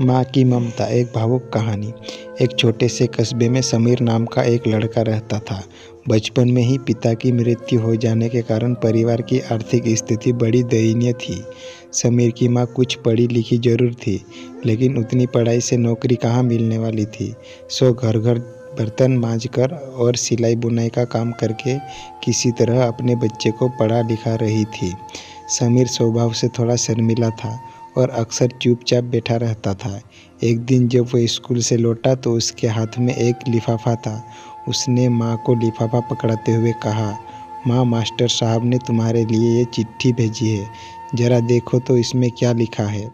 माँ की ममता, एक भावुक कहानी। एक छोटे से कस्बे में समीर नाम का एक लड़का रहता था। बचपन में ही पिता की मृत्यु हो जाने के कारण परिवार की आर्थिक स्थिति बड़ी दयनीय थी। समीर की माँ कुछ पढ़ी लिखी जरूर थी, लेकिन उतनी पढ़ाई से नौकरी कहाँ मिलने वाली थी। सो घर घर बर्तन मांजकर और सिलाई बुनाई का काम करके किसी तरह अपने बच्चे को पढ़ा लिखा रही थी। समीर स्वभाव से थोड़ा शर्मीला था और अक्सर चुपचाप बैठा रहता था। एक दिन जब वह स्कूल से लौटा तो उसके हाथ में एक लिफाफा था। उसने माँ को लिफाफा पकड़ाते हुए कहा, माँ, मास्टर साहब ने तुम्हारे लिए ये चिट्ठी भेजी है, जरा देखो तो इसमें क्या लिखा है।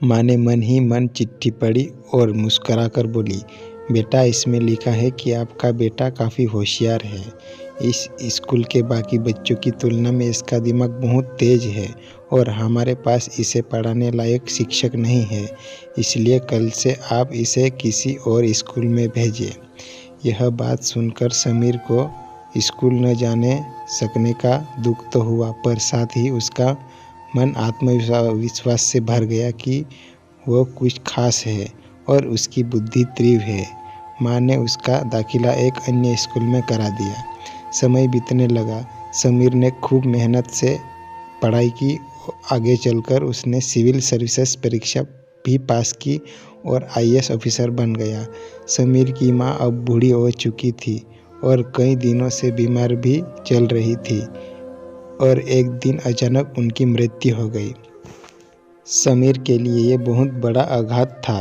माँ ने मन ही मन चिट्ठी पढ़ी और मुस्कुराकर बोली, बेटा, इसमें लिखा है कि आपका बेटा काफ़ी होशियार है। इस स्कूल के बाकी बच्चों की तुलना में इसका दिमाग बहुत तेज है और हमारे पास इसे पढ़ाने लायक शिक्षक नहीं है, इसलिए कल से आप इसे किसी और स्कूल में भेजिए। यह बात सुनकर समीर को स्कूल न जाने सकने का दुख तो हुआ, पर साथ ही उसका मन आत्मविश्वास से भर गया कि वो कुछ खास है और उसकी बुद्धि तीव्र है। माँ ने उसका दाखिला एक अन्य स्कूल में करा दिया। समय बीतने लगा। समीर ने खूब मेहनत से पढ़ाई की। आगे चलकर उसने सिविल सर्विसेज परीक्षा भी पास की और आईएएस ऑफिसर बन गया। समीर की माँ अब बूढ़ी हो चुकी थी और कई दिनों से बीमार भी चल रही थी और एक दिन अचानक उनकी मृत्यु हो गई। समीर के लिए ये बहुत बड़ा आघात था।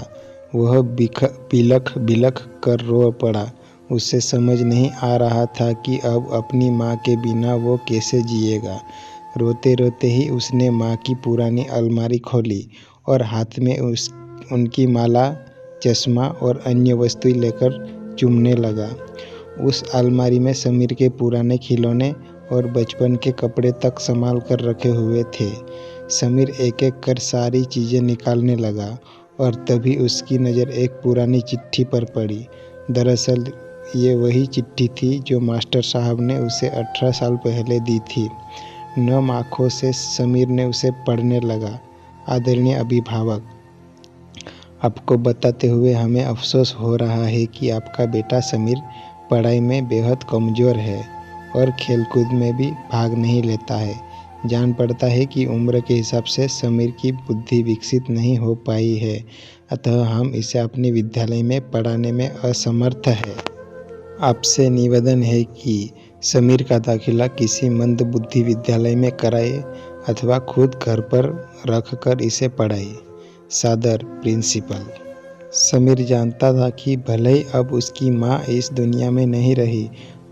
वह बिलख बिलख कर रो पड़ा। उसे समझ नहीं आ रहा था कि अब अपनी माँ के बिना वो कैसे जिएगा। रोते रोते ही उसने माँ की पुरानी अलमारी खोली और हाथ में उनकी माला, चश्मा और अन्य वस्तुएं लेकर चूमने लगा। उस अलमारी में समीर के पुराने खिलौने और बचपन के कपड़े तक संभाल कर रखे हुए थे। समीर एक एक कर सारी चीज़ें निकालने लगा और तभी उसकी नज़र एक पुरानी चिट्ठी पर पड़ी। दरअसल ये वही चिट्ठी थी जो मास्टर साहब ने उसे 18 साल पहले दी थी। नम आँखों से समीर ने उसे पढ़ने लगा। आदरणीय अभिभावक, आपको बताते हुए हमें अफसोस हो रहा है कि आपका बेटा समीर पढ़ाई में बेहद कमज़ोर है और खेलकूद में भी भाग नहीं लेता है। जान पड़ता है कि उम्र के हिसाब से समीर की बुद्धि विकसित नहीं हो पाई है, अतः हम इसे अपने विद्यालय में पढ़ाने में असमर्थ है। आपसे निवेदन है कि समीर का दाखिला किसी मंदबुद्धि विद्यालय में कराए अथवा खुद घर पर रखकर इसे पढ़ाए। सादर, प्रिंसिपल। समीर जानता था कि भले ही अब उसकी माँ इस दुनिया में नहीं रही,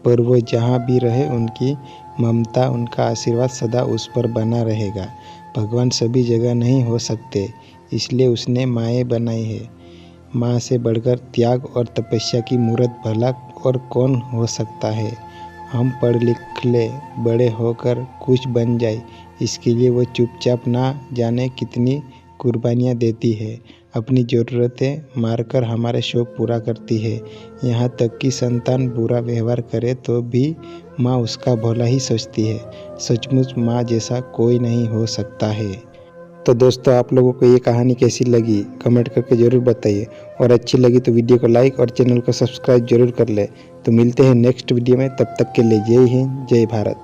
पर वो जहाँ भी रहे उनकी ममता, उनका आशीर्वाद सदा उस पर बना रहेगा। भगवान सभी जगह नहीं हो सकते, इसलिए उसने माएँ बनाई है। माँ से बढ़कर त्याग और तपस्या की मूर्त भला और कौन हो सकता है। हम पढ़ लिख ले, बड़े होकर कुछ बन जाए, इसके लिए वो चुपचाप ना जाने कितनी कुर्बानियाँ देती है। अपनी ज़रूरतें मारकर हमारे शौक पूरा करती है। यहाँ तक कि संतान बुरा व्यवहार करे तो भी माँ उसका भला ही सोचती है। सचमुच माँ जैसा कोई नहीं हो सकता है। तो दोस्तों, आप लोगों को ये कहानी कैसी लगी कमेंट करके ज़रूर बताइए, और अच्छी लगी तो वीडियो को लाइक और चैनल को सब्सक्राइब जरूर कर ले। तो मिलते हैं नेक्स्ट वीडियो में, तब तक के लिए जय हिंद, जय भारत।